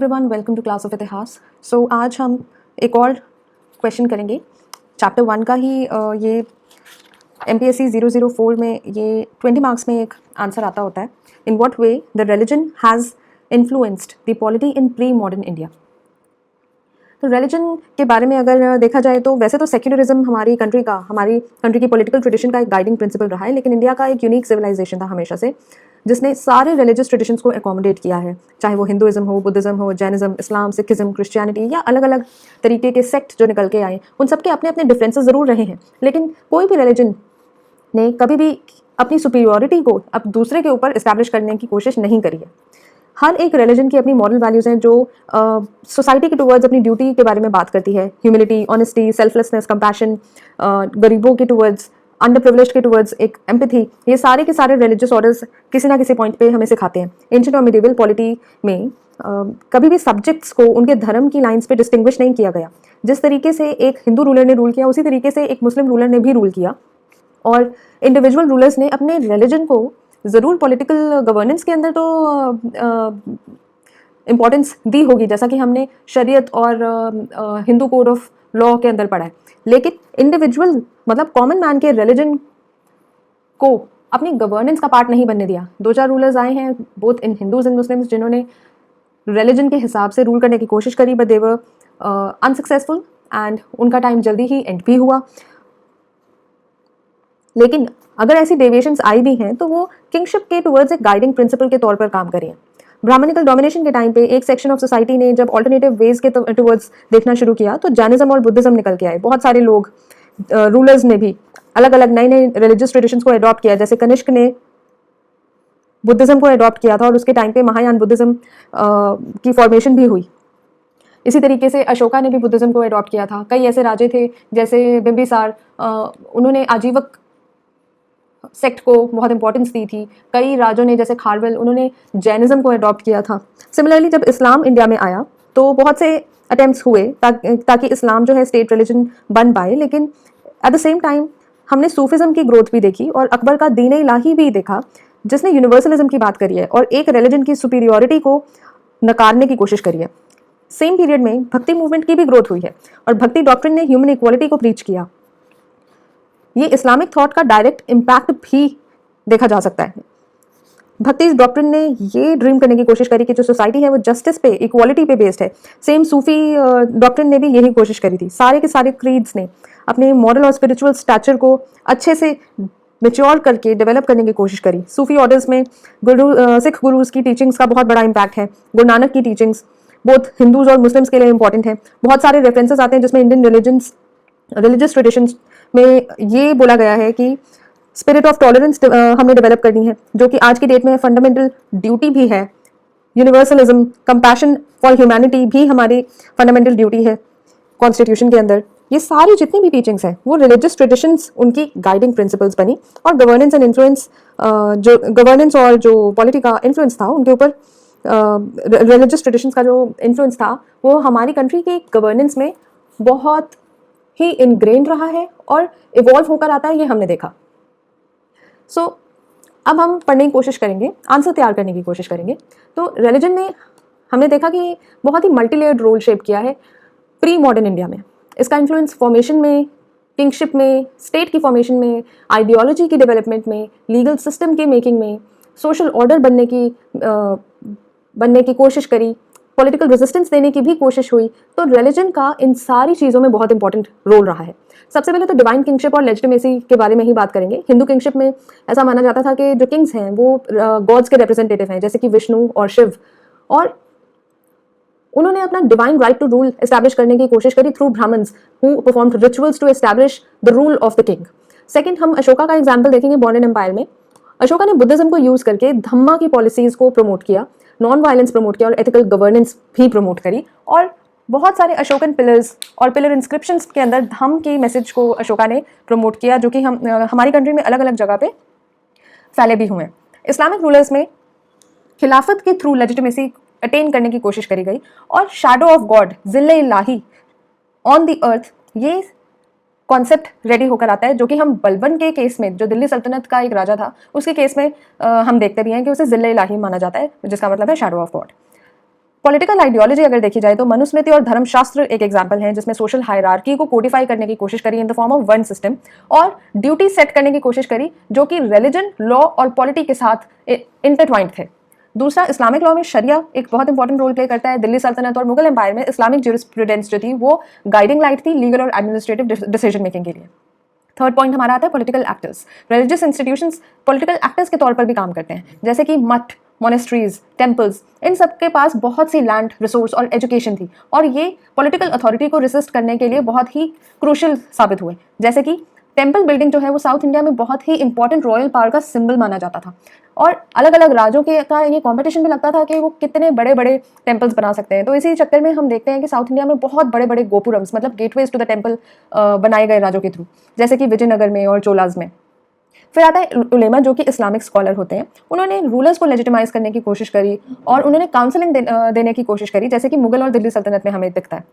Everyone, welcome to class of इतिहास। So आज हम एक और क्वेश्चन करेंगे चैप्टर 1 का ही। ये MPSC 004 में ये 20 मार्क्स में एक आंसर आता होता है। In what way the religion has influenced the polity in pre modern India. तो रिलीजन के बारे में अगर देखा जाए तो वैसे तो सेक्युलरिज्म हमारी कंट्री की पॉलिटिकल ट्रेडिशन का एक गाइडिंग प्रिंसिपल रहा है, लेकिन इंडिया का एक यूनिक सिविलाइजेशन था हमेशा से, जिसने सारे रिलीजियस ट्रेडिशंस को एकोमोडेट किया है, चाहे वो हिंदुइज्म हो, बुद्धिज्म हो, जैनिज्म, इस्लाम, सिखिज्म, क्रिश्चियनिटी या अलग अलग तरीके के सेक्ट जो निकल के आए। उन सबके अपने अपने डिफरेंसेस ज़रूर रहे हैं, लेकिन कोई भी रिलीजन ने कभी भी अपनी सुपीरियॉरिटी को अब दूसरे के ऊपर इस्टेब्लिश करने की कोशिश नहीं करी है। हर एक रिलीजन की अपनी मॉरल वैल्यूज़ हैं जो सोसाइटी के टुवर्ड्स अपनी ड्यूटी के बारे में बात करती है। ह्यूमिलिटी, ऑनेस्टी, सेल्फलेसनेस, कंपैशन, गरीबों के टुवर्ड्स, अंडर प्रिविलेज्ड के टुवर्ड्स एक एम्पैथी, ये सारे के सारे रिलीजियस ऑर्डर्स किसी ना किसी पॉइंट पे हमें सिखाते हैं। एंशिएंट और मिडिवल पॉलिटी में कभी भी सब्जेक्ट्स को उनके धर्म की लाइंस पे डिस्टिंग्विश नहीं किया गया। जिस तरीके से एक हिंदू रूलर ने रूल किया, उसी तरीके से एक मुस्लिम रूलर ने भी रूल किया, और इंडिविजुअल रूलर्स ने अपने रिलीजन को ज़रूर पॉलिटिकल गवर्नेंस के अंदर तो इम्पॉर्टेंस दी होगी, जैसा कि हमने शरीयत और हिंदू कोड ऑफ लॉ के अंदर पढ़ा है, लेकिन इंडिविजुअल मतलब कॉमन मैन के रिलीजन को अपनी गवर्नेंस का पार्ट नहीं बनने दिया। 2-4 रूलर्स आए हैं both in Hindus and Muslims, जिन्होंने रिलीजन के हिसाब से रूल करने की कोशिश करी, but they were unsuccessful and उनका टाइम जल्दी ही एंड भी हुआ। लेकिन अगर ऐसी डेविएशंस आई भी हैं तो वो किंगशिप के टुवर्ड्स एक गाइडिंग प्रिंसिपल के तौर पर काम करें। ब्राह्मणिकल डोमिनेशन के टाइम पे एक सेक्शन ऑफ सोसाइटी ने जब ऑल्टरनेटिव वेज के टुवर्ड्स देखना शुरू किया तो जैनिज्म और बुद्धिज्म निकल के आए। बहुत सारे लोग रूलर्स ने भी अलग अलग नए नए रिलीजियस ट्रेडिशंस को अडॉप्ट किया, जैसे कनिष्क ने बुद्धिज्म को अडॉप्ट किया था और उसके टाइम पे महायान बुद्धिज्म की फॉर्मेशन भी हुई। इसी तरीके से अशोका ने भी बुद्धिज्म को अडॉप्ट किया था। कई ऐसे राजे थे जैसे बिम्बिसार, उन्होंने आजीवक सेक्ट को बहुत इंपॉर्टेंस दी थी। कई राजों ने जैसे खारवेल, उन्होंने जैनिज्म को अडॉप्ट किया था। सिमिलरली जब इस्लाम इंडिया में आया तो बहुत से अटेम्प्ट्स हुए ताकि इस्लाम जो है स्टेट रिलीजन बन पाए, लेकिन एट द सेम टाइम हमने सूफिज्म की ग्रोथ भी देखी और अकबर का दीन इलाही भी देखा, जिसने यूनिवर्सलिज्म की बात करी है और एक रिलीजन की सुपीरियॉरिटी को नकारने की कोशिश करी है। सेम पीरियड में भक्ति मूवमेंट की भी ग्रोथ हुई है और भक्ति डॉक्ट्रिन ने ह्यूमन इक्वालिटी को प्रीच किया। ये इस्लामिक थॉट का डायरेक्ट इम्पैक्ट भी देखा जा सकता है। भक्ति डॉक्ट्रिन ने ये ड्रीम करने की कोशिश करी कि जो सोसाइटी है वो जस्टिस पे, इक्वालिटी पे बेस्ड है। सेम सूफी डॉक्ट्रिन ने भी यही कोशिश करी थी। सारे के सारे क्रीड्स ने अपने मॉरल और स्पिरिचुअल स्टैचर को अच्छे से मेच्योर करके डेवलप करने की कोशिश करी। सूफी ऑर्डर्स में सिख गुरुज की टीचिंग्स का बहुत बड़ा इम्पैक्ट है। गुरु नानक की टीचिंग्स बोथ हिंदूज और मुस्लिम्स के लिए इंपॉर्टेंट है। बहुत सारे रेफरेंसेस आते हैं जिसमें इंडियन रिलीजियस ट्रेडिशंस में ये बोला गया है कि स्पिरिट ऑफ टॉलरेंस हमने डेवलप करनी है, जो कि आज की डेट में फंडामेंटल ड्यूटी भी है। यूनिवर्सलिज्म, कंपैशन फॉर ह्यूमैनिटी भी हमारी फंडामेंटल ड्यूटी है कॉन्स्टिट्यूशन के अंदर। ये सारी जितनी भी टीचिंग्स हैं वो रिलीजियस ट्रेडिशंस उनकी गाइडिंग प्रिंसिपल्स बनी, और गवर्नेंस एंड इन्फ्लुएंस, जो गवर्नेंस और जो पॉलिटी का इन्फ्लुएंस था उनके ऊपर, रिलीजियस ट्रेडिशंस का जो इन्फ्लुएंस था वो हमारी कंट्री के गवर्नेंस में बहुत ही इनग्रेन रहा है और इवॉल्व होकर आता है, ये हमने देखा। सो अब हम पढ़ने की कोशिश करेंगे, आंसर तैयार करने की कोशिश करेंगे। तो रिलीजन ने हमने देखा कि बहुत ही मल्टीलेयर्ड रोल शेप किया है प्री मॉडर्न इंडिया में। इसका इन्फ्लुएंस फॉर्मेशन में, किंगशिप में, स्टेट की फॉर्मेशन में, आइडियोलॉजी की डेवलपमेंट में, लीगल सिस्टम की मेकिंग में, सोशल ऑर्डर बनने की कोशिश करी, पॉलिटिकल रेजिस्टेंस देने की भी कोशिश हुई। तो रिलीजन का इन सारी चीज़ों में बहुत इंपॉर्टेंट रोल रहा है। सबसे पहले तो डिवाइन किंगशिप और लेजिटिमेसी के बारे में ही बात करेंगे। हिंदू किंगशिप में ऐसा माना जाता था कि जो किंग्स हैं वो गॉड्स के रिप्रेजेंटेटिव हैं, जैसे कि विष्णु और शिव, और उन्होंने अपना divine right to rule establish करने की कोशिश करी through Brahmans who performed rituals to establish the rule of the king. Second, हम अशोका का एग्जाम्पल देखेंगे मॉडर्न एम्पायर में। अशोका ने बुद्धिज्म को यूज करके धम्मा की पॉलिसीज को प्रमोट किया, नॉन वायलेंस प्रमोट किया और एथिकल गवर्नेंस भी प्रमोट करी, और बहुत सारे अशोकन पिलर्स और पिलर इंस्क्रिप्शंस के अंदर धम्म की मैसेज को अशोका ने प्रमोट किया, जो कि हमारी कंट्री में अलग अलग जगह पे फैले भी हुए हैं। इस्लामिक रूलर्स में खिलाफत के थ्रू लेजिटिमेसी अटेन करने की कोशिश करी गई, और शैडो ऑफ गॉड, जिल्ले इलाही ऑन द अर्थ, ये कॉन्सेप्ट रेडी होकर आता है, जो कि हम बलबन के केस में, जो दिल्ली सल्तनत का एक राजा था, उसके केस में हम देखते भी हैं कि उसे जिल्ले इलाही माना जाता है, जिसका मतलब है shadow of God. Political ideology अगर देखी जाए तो मनुस्मृति और धर्मशास्त्र एक एग्जाम्पल है जिसमें सोशल हायरार्की को कोडिफाई करने की कोशिश करी in the form of one system और ड्यूटी सेट करने की कोशिश करी जो कि रिलीजन, लॉ और पॉलिटी के साथ इंटरट्वाइंड थे। दूसरा, इस्लामिक लॉ में शरिया एक बहुत इंपॉर्टेंट रोल प्ले करता है। दिल्ली सल्तनत और मुगल एम्पायर में इस्लामिक ज्यूरिस्प्रूडेंस जो थी वो गाइडिंग लाइट थी लीगल और एडमिनिस्ट्रेटिव डिसीजन मेकिंग के लिए। थर्ड पॉइंट हमारा आता है political actors. Religious institutions political actors के तौर पर भी काम करते हैं, जैसे कि मठ, मोनेस्ट्रीज, टेम्पल्स, इन सब के पास बहुत सी लैंड, रिसोर्स और एजुकेशन थी और ये पॉलिटिकल अथॉरिटी को रेसिस्ट करने के लिए बहुत ही क्रूशियल साबित हुए। जैसे कि टेम्पल बिल्डिंग जो है वो साउथ इंडिया में बहुत ही इंपॉर्टेंट रॉयल पावर का सिंबल माना जाता था और अलग अलग राज्यों के का ये कंपटीशन भी लगता था कि वो कितने बड़े बड़े टेम्पल्स बना सकते हैं। तो इसी चक्कर में हम देखते हैं कि साउथ इंडिया में बहुत बड़े बड़े गोपुरम्स मतलब गेटवेज टू द टेम्पल बनाए गए राज्यों के थ्रू, जैसे कि विजयनगर में और चोलाज में। फिर आता है उलेमा जो कि इस्लामिक स्कॉलर होते हैं। उन्होंने रूलर्स को लेजिटिमाइज करने की कोशिश करी और उन्होंने काउंसलिंग देने की कोशिश करी, जैसे कि मुगल और दिल्ली सल्तनत में हमें दिखता है।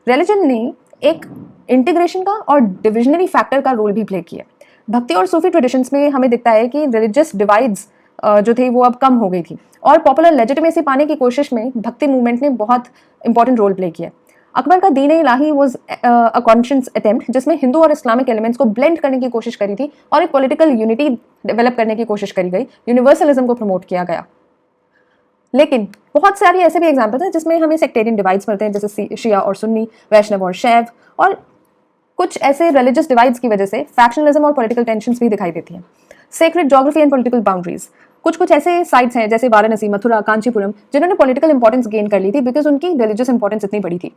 रिलीजन ने एक इंटीग्रेशन का और डिविजनरी फैक्टर का रोल भी प्ले किया। भक्ति और सूफी ट्रेडिशंस में हमें दिखता है कि रिलीजियस डिवाइड्स जो थी वो अब कम हो गई थी और पॉपुलर लेजिटिमेसी पाने की कोशिश में भक्ति मूवमेंट ने बहुत इंपॉर्टेंट रोल प्ले किया। अकबर का दीन इलाही वाज अ कॉन्शियस अटेम्प्ट जिसमें हिंदू और इस्लामिक एलिमेंट्स को ब्लेंड करने की कोशिश करी थी और एक पॉलिटिकल यूनिटी डेवलप करने की कोशिश करी गई, यूनिवर्सलिज्म को प्रमोट किया गया। लेकिन बहुत सारी ऐसे भी एग्जाम्पल्स हैं जिसमें हमें सेक्टेरियन डिवाइड्स मिलते हैं, जैसे शिया और सुन्नी, वैष्णव और शैव, और कुछ ऐसे रिलीजियस डिवाइड्स की वजह से फैक्शनलिज्म और पॉलिटिकल टेंशंस भी दिखाई देती हैं। Sacred geography and political boundaries, कुछ ऐसे साइट्स हैं जैसे वाराणसी, मथुरा, कांचीपुरम जिन्होंने पॉलिटिकल इंपॉर्टेंस गेन कर ली थी बिकॉज उनकी रिलीजियस इंपॉर्टेंस इतनी बड़ी थी।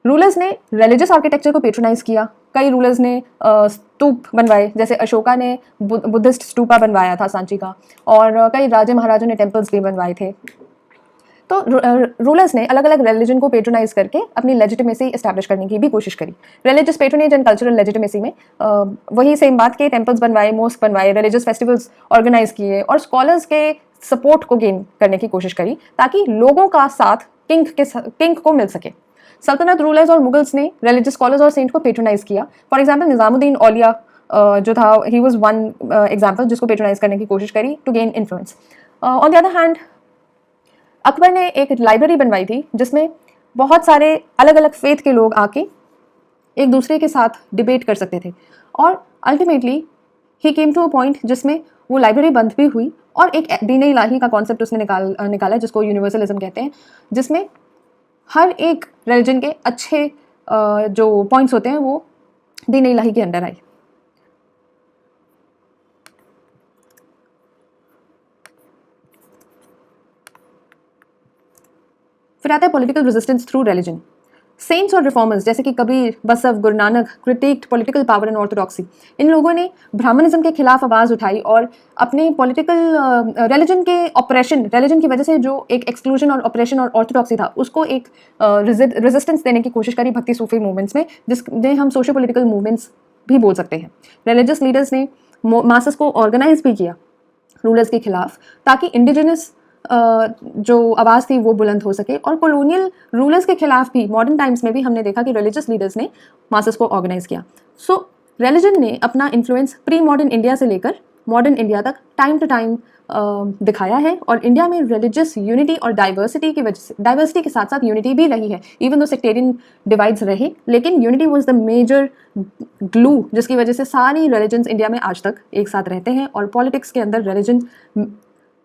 रूलर्स ने रिलीजियस आर्किटेक्चर को पेट्रोनाइज किया। कई रूलर्स ने स्तूप बनवाए, जैसे अशोका ने बुद्धिस्ट स्तूपा बनवाया था सांची का, और कई राजे महाराजों ने टेम्पल्स भी बनवाए थे। तो रूलर्स ने अलग अलग रिलीजन को पेट्रोनाइज करके अपनी लेजिटिमेसी इस्टेब्लिश करने की भी कोशिश करी। Religious patronage and cultural legitimacy में वही सेम बात के टेम्पल्स बनवाए, मोस्क बनवाए, रिलीजियस फेस्टिवल्स ऑर्गेनाइज किए और स्कॉलर्स के सपोर्ट को गेन करने की कोशिश करी ताकि लोगों का साथ किंग को मिल सके। सल्तनत रूलर्स और मुगल्स ने रिलीजियस स्कॉलर्स और सेंट को पेट्रोनाइज किया। फॉर एग्जाम्पल निजामुद्दीन औलिया जो था, ही वाज वन एग्जाम्पल जिसको पेट्रोनाइज करने की कोशिश करी to gain influence. On the other hand Akbar ने एक लाइब्रेरी बनवाई थी जिसमें बहुत सारे अलग अलग फेथ के लोग आके एक दूसरे के साथ डिबेट कर सकते थे और ultimately he came to a point जिसमें वो लाइब्रेरी बंद भी हुई और एक दीन इलाही का कॉन्सेप्ट उसने निकाला जिसको यूनिवर्सलिज्म कहते हैं, जिसमें हर एक रिलीजन के अच्छे जो पॉइंट्स होते हैं वो दीन इलाही के अंडर आए। फिर आता है political resistance through religion. Saints और रिफॉर्मर्स जैसे कि Kabir, Basava, Guru Nanak criticized political power and orthodoxy. इन लोगों ने ब्राह्मणिज्म के खिलाफ आवाज़ उठाई और अपने पॉलिटिकल रिलीजन के ऑपरेशन, रिलीजन की वजह से जो एक एक्सक्लूजन और ऑपरेशन और ऑर्थोडॉक्सी था उसको एक रेजिस्टेंस देने की कोशिश करी भक्ति सूफी मूवमेंट्स में, जिसमें हम सोशो पॉलिटिकल मूवमेंट्स भी बोल सकते हैं। रिलीजियस लीडर्स ने मासेस को ऑर्गेनाइज भी किया रूलर्स के खिलाफ ताकि इंडिजिनस जो आवाज़ थी वो बुलंद हो सके, और कॉलोनियल रूलर्स के खिलाफ भी मॉडर्न टाइम्स में भी हमने देखा कि रिलीजियस लीडर्स ने मासेस को ऑर्गेनाइज किया। सो रिलीजन ने अपना इन्फ्लुएंस प्री मॉडर्न इंडिया से लेकर मॉडर्न इंडिया तक टाइम टू टाइम दिखाया है और इंडिया में रिलीजियस यूनिटी और डाइवर्सिटी की वजह से, डाइवर्सिटी के साथ साथ यूनिटी भी रही है, इवन दो सेक्टेरियन डिवाइड्स रहे, लेकिन unity was the major glue जिसकी वजह से सारी रिलीजन्स इंडिया में आज तक एक साथ रहते हैं और पॉलिटिक्स के अंदर रिलीजन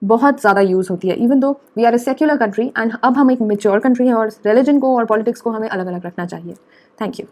बहुत ज़्यादा यूज़ होती है, even though we are a secular country and अब हम एक मेच्योर कंट्री हैं और रिलीजन को और पॉलिटिक्स को हमें अलग अलग रखना चाहिए। Thank you.